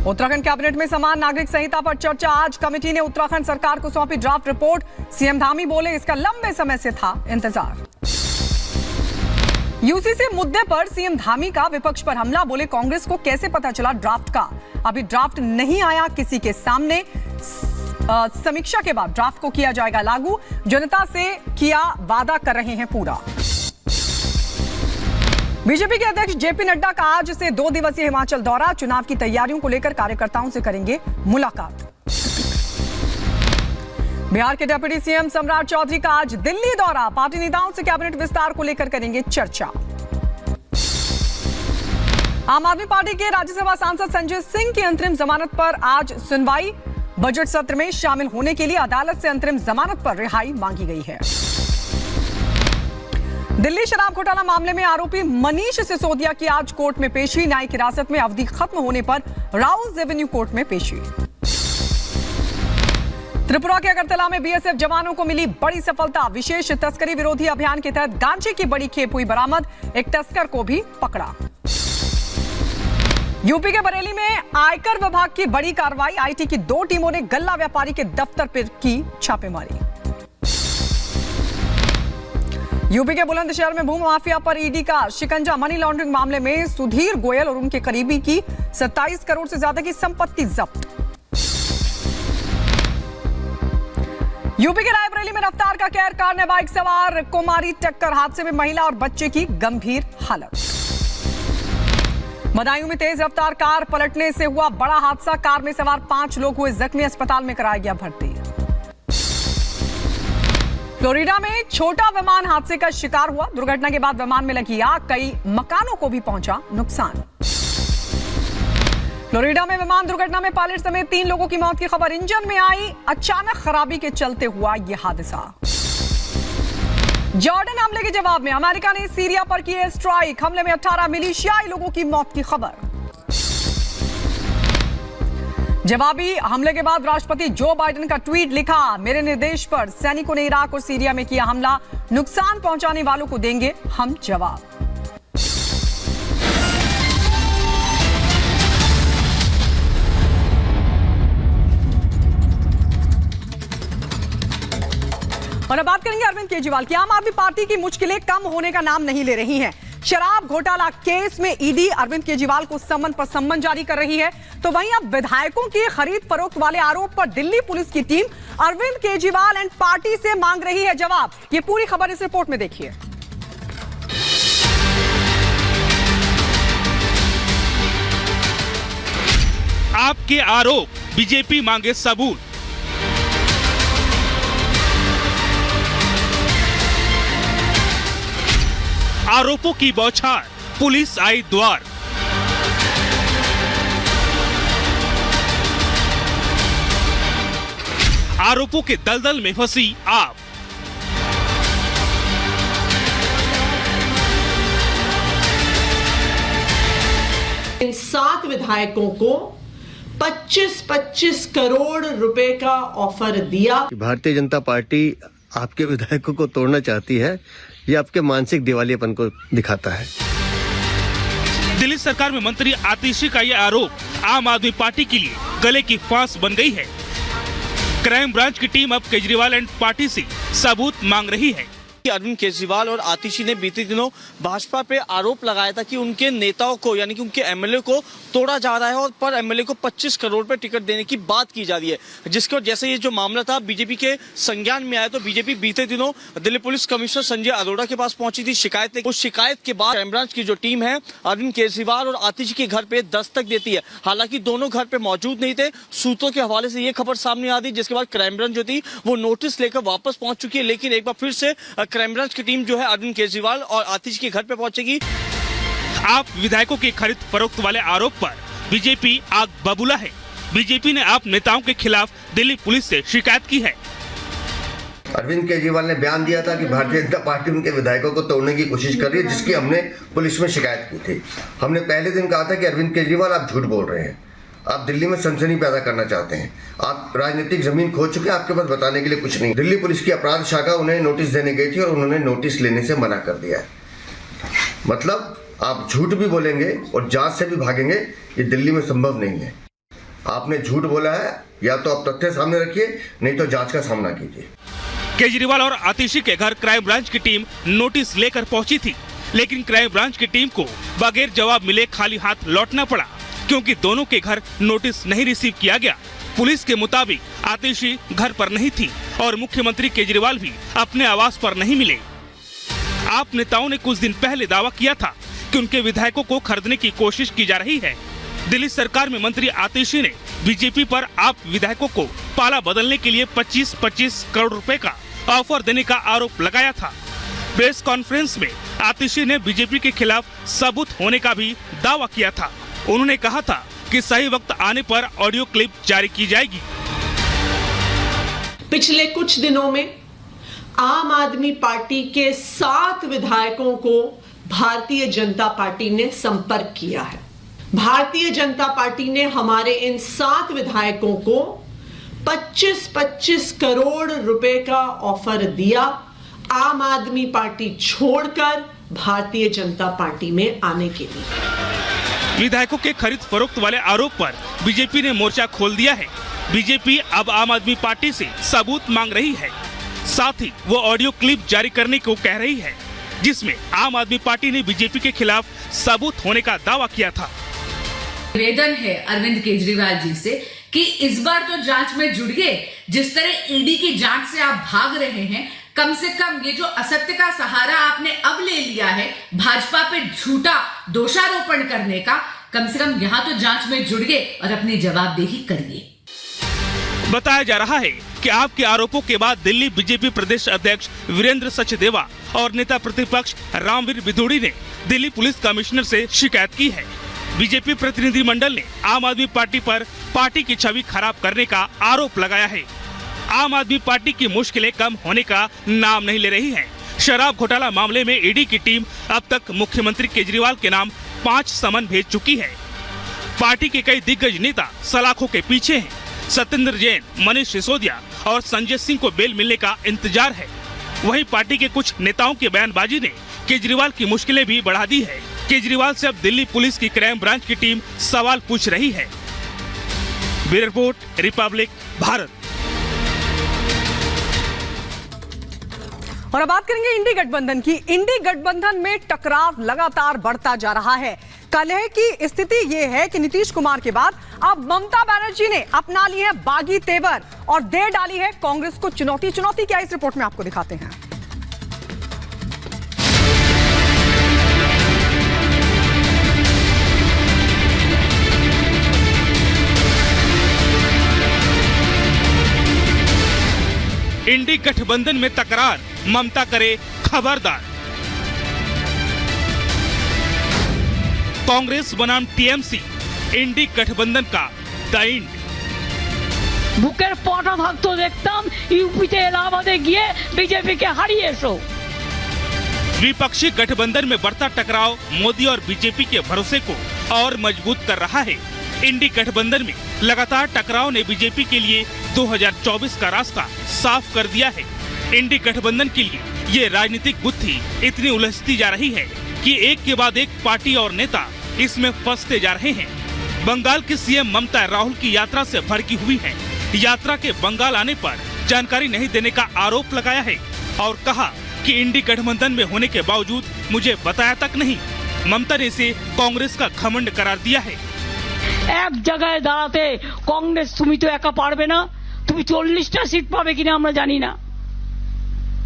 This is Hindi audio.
उत्तराखंड कैबिनेट में समान नागरिक संहिता पर चर्चा। आज कमेटी ने उत्तराखंड सरकार को सौंपी ड्राफ्ट रिपोर्ट। सीएम धामी बोले इसका लंबे समय से था इंतजार। यूसीसी मुद्दे पर सीएम धामी का विपक्ष पर हमला। बोले कांग्रेस को कैसे पता चला ड्राफ्ट का? अभी ड्राफ्ट नहीं आया किसी के सामने। समीक्षा के बाद ड्राफ्ट को किया जाएगा लागू। जनता से किया वादा कर रहे हैं पूरा। बीजेपी के अध्यक्ष जेपी नड्डा का आज से 2 दिवसीय हिमाचल दौरा। चुनाव की तैयारियों को लेकर कार्यकर्ताओं से करेंगे मुलाकात। बिहार के डिप्टी सीएम सम्राट चौधरी का आज दिल्ली दौरा। पार्टी नेताओं से कैबिनेट विस्तार को लेकर करेंगे चर्चा। आम आदमी पार्टी के राज्यसभा सांसद संजय सिंह की अंतरिम जमानत पर आज सुनवाई। बजट सत्र में शामिल होने के लिए अदालत से अंतरिम जमानत पर रिहाई मांगी गई है। दिल्ली शराब घोटाला मामले में आरोपी मनीष सिसोदिया की आज कोर्ट में पेशी। न्यायिक हिरासत में अवधि खत्म होने पर राउज एवेन्यू कोर्ट में पेशी। त्रिपुरा के अगरतला में बीएसएफ जवानों को मिली बड़ी सफलता। विशेष तस्करी विरोधी अभियान के तहत गांजे की बड़ी खेप हुई बरामद। एक तस्कर को भी पकड़ा। यूपी के बरेली में आयकर विभाग की बड़ी कार्रवाई। आईटी की 2 टीमों ने गल्ला व्यापारी के दफ्तर पर की छापेमारी। यूपी के बुलंदशहर में भूमि माफिया पर ईडी का शिकंजा। मनी लॉन्ड्रिंग मामले में सुधीर गोयल और उनके करीबी की 27 करोड़ से ज्यादा की संपत्ति जब्त। यूपी के रायबरेली में रफ्तार का कहर। कार ने बाइक सवार को मारी टक्कर। हादसे में महिला और बच्चे की गंभीर हालत। बदायूं में तेज रफ्तार कार पलटने से हुआ बड़ा हादसा। कार में सवार 5 लोग हुए जख्मी। अस्पताल में कराया गया भर्ती। फ्लोरिडा में छोटा विमान हादसे का शिकार हुआ। दुर्घटना के बाद विमान में लगी आग। कई मकानों को भी पहुंचा नुकसान। फ्लोरिडा में विमान दुर्घटना में पायलट समेत 3 लोगों की मौत की खबर। इंजन में आई अचानक खराबी के चलते हुआ यह हादसा। जॉर्डन हमले के जवाब में अमेरिका ने सीरिया पर की एयर स्ट्राइक। हमले में 18 मिलिशियाई लोगों की मौत की खबर। जवाबी हमले के बाद राष्ट्रपति जो बाइडेन का ट्वीट लिखा। मेरे निर्देश पर सैनिकों ने इराक और सीरिया में किया हमला। नुकसान पहुंचाने वालों को देंगे हम जवाब। और अब बात करेंगे अरविंद केजरीवाल की। आम आदमी पार्टी की मुश्किलें कम होने का नाम नहीं ले रही हैं। शराब घोटाला केस में ईडी अरविंद केजरीवाल को सम्मन पर सम्मन जारी कर रही है। तो वहीं अब विधायकों की खरीद फरोख्त वाले आरोप पर दिल्ली पुलिस की team Arvind Kejriwal and party से मांग रही है जवाब। ये पूरी खबर इस रिपोर्ट में देखिए। आपके आरोप, बीजेपी मांगे सबूत। आरोपों की बौछार, पुलिस आई द्वार। आरोपों के दलदल में फंसी आप। इन 7 विधायकों को 25-25 करोड़ रुपए का ऑफर दिया। भारतीय जनता पार्टी आपके विधायकों को तोड़ना चाहती है। ये आपके मानसिक दिवालियापन को दिखाता है। दिल्ली सरकार में मंत्री आतिशी का यह आरोप आम आदमी पार्टी के लिए गले की फांस बन गई है। क्राइम ब्रांच की टीम अब केजरीवाल एंड पार्टी से सबूत मांग रही है। अरविंद केजरीवाल और आतिशी ने बीते दिनों भाजपा पे आरोप लगाया था कि उनके नेताओं को यानी कि उनके एमएलए को तोड़ा जा रहा है और पर एमएलए को 25 करोड़ पे टिकट देने की बात की जा रही है। जिसको जैसे ये जो मामला था बीजेपी के संज्ञान में आया तो बीजेपी बीते दिनों दिल्ली पुलिस कमिश्नर संजय अरोड़ा के पास पहुंची थी शिकायत। उस शिकायत के बाद क्राइम ब्रांच की जो टीम है अरविंद केजरीवाल और आतिशी के घर पे दस्तक देती है। हालांकि दोनों घर पे मौजूद नहीं थे। सूत्रों के हवाले से ये खबर सामने आ रही, जिसके बाद क्राइम ब्रांच जो थी वो नोटिस लेकर वापस पहुंच चुकी है। लेकिन एक बार फिर से क्राइम ब्रांच की टीम जो है अरविंद केजरीवाल और आतिशी के घर पे पहुंचेगी। आप विधायकों के खरीद फरोख्त वाले आरोप पर बीजेपी आग बबूला है। बीजेपी ने आप नेताओं के खिलाफ दिल्ली पुलिस से शिकायत की है। अरविंद केजरीवाल ने बयान दिया था कि भारतीय जनता पार्टी उनके विधायकों को तोड़ने की कोशिश कर रही है, जिसकी हमने पुलिस में शिकायत की थी। हमने पहले दिन कहा था कि अरविंद केजरीवाल आप झूठ बोल रहे हैं, आप दिल्ली में सनसनी पैदा करना चाहते हैं, आप राजनीतिक जमीन खो चुके हैं, आपके पास बताने के लिए कुछ नहीं। दिल्ली पुलिस की अपराध शाखा उन्हें नोटिस देने गई थी और उन्होंने नोटिस लेने से मना कर दिया है। मतलब आप झूठ भी बोलेंगे और जांच से भी भागेंगे, ये दिल्ली में संभव नहीं है। आपने झूठ बोला है, या तो आप तथ्य सामने रखिए, नहीं तो जांच का सामना कीजिए। केजरीवाल और आतिशी के घर क्राइम ब्रांच की टीम नोटिस लेकर पहुंची थी, लेकिन क्राइम ब्रांच की टीम को बगैर जवाब मिले खाली हाथ लौटना पड़ा, क्योंकि दोनों के घर नोटिस नहीं रिसीव किया गया। पुलिस के मुताबिक आतिशी घर पर नहीं थी और मुख्यमंत्री केजरीवाल भी अपने आवास पर नहीं मिले। आप नेताओं ने कुछ दिन पहले दावा किया था कि उनके विधायकों को खरीदने की कोशिश की जा रही है। दिल्ली सरकार में मंत्री आतिशी ने बीजेपी पर आप विधायकों को पाला बदलने के लिए 25-25 करोड़ रुपए का ऑफर देने का आरोप लगाया था। प्रेस कॉन्फ्रेंस में आतिशी ने बीजेपी के खिलाफ सबूत होने का भी दावा किया था। उन्होंने कहा था कि सही वक्त आने पर ऑडियो क्लिप जारी की जाएगी। पिछले कुछ दिनों में आम आदमी पार्टी के 7 विधायकों को भारतीय जनता पार्टी ने संपर्क किया है। भारतीय जनता पार्टी ने हमारे इन 7 विधायकों को 25-25 करोड़ रुपए का ऑफर दिया, आम आदमी पार्टी छोड़कर भारतीय जनता पार्टी में आने के लिए। विधायकों के खरीद फरोख्त वाले आरोप पर बीजेपी ने मोर्चा खोल दिया है। बीजेपी अब आम आदमी पार्टी से सबूत मांग रही है, साथ ही वो ऑडियो क्लिप जारी करने को कह रही है, जिसमें आम आदमी पार्टी ने बीजेपी के खिलाफ सबूत होने का दावा किया था। निवेदन है अरविंद केजरीवाल जी से कि इस बार तो जांच में जुड़िए। जिस तरह ईडी की जांच से आप भाग रहे हैं, कम से कम ये जो असत्य का सहारा आपने अब ले लिया है भाजपा पे झूठा दोषारोपण करने का, कम से कम यहाँ तो जांच में जुड़िए और अपनी जवाबदेही करिए। बताया जा रहा है कि आपके आरोपों के बाद दिल्ली बीजेपी प्रदेश अध्यक्ष वीरेंद्र सचदेवा और नेता प्रतिपक्ष रामवीर बिधूड़ी ने दिल्ली पुलिस कमिश्नर से शिकायत की है। बीजेपी प्रतिनिधिमंडल ने आम आदमी पार्टी पर पार्टी की छवि खराब करने का आरोप लगाया है। आम आदमी पार्टी की मुश्किलें कम होने का नाम नहीं ले रही है। शराब घोटाला मामले में ईडी की टीम अब तक मुख्यमंत्री केजरीवाल के नाम 5 समन भेज चुकी है। पार्टी के कई दिग्गज नेता सलाखों के पीछे हैं। सत्येंद्र जैन, मनीष सिसोदिया और संजय सिंह को बेल मिलने का इंतजार है। वहीं पार्टी के कुछ नेताओं की बयानबाजी ने केजरीवाल की मुश्किलें भी बढ़ा दी है। केजरीवाल से अब दिल्ली पुलिस की क्राइम ब्रांच की टीम सवाल पूछ रही है। Bureau report, Republic Bharat. और अब बात करेंगे इंडी गठबंधन की। इंडी गठबंधन में टकराव लगातार बढ़ता जा रहा है। कलह की स्थिति ये है कि नीतीश कुमार के बाद अब ममता बनर्जी ने अपना ली है बागी तेवर और दे डाली है कांग्रेस को चुनौती। चुनौती क्या, इस रिपोर्ट में आपको दिखाते हैं। इंडी गठबंधन में तकरार, ममता करे खबरदार। कांग्रेस बनाम टीएमसी, इंडी गठबंधन का द एंड। বুকের পাটা থাকতো দেখতাম ইউপিতে এলাহাবাদে গিয়ে বিজেপিকে হারিয়ে এসো। विपक्षी गठबंधन में बढ़ता टकराव मोदी और बीजेपी के भरोसे को और मजबूत कर रहा है। इंडी गठबंधन में लगातार टकराव ने बीजेपी के लिए 2024 का रास्ता साफ कर दिया है। इंडी गठबंधन के लिए ये राजनीतिक बुद्धि इतनी उलझती जा रही है कि एक के बाद एक पार्टी और नेता इसमें फंसते जा रहे हैं। बंगाल की सीएम ममता राहुल की यात्रा से भड़की हुई है। यात्रा के बंगाल आने पर जानकारी नहीं देने का आरोप लगाया है और कहा कि इंडी गठबंधन में होने के बावजूद मुझे बताया तक नहीं। ममता ने इसे कांग्रेस का घमंड करार दिया है। এক জায়গায় দাঁড়াতে কংগ্রেস তুমি তো একা পারবে না, তুমি 40টা সিট পাবে কিনা আমরা জানি না।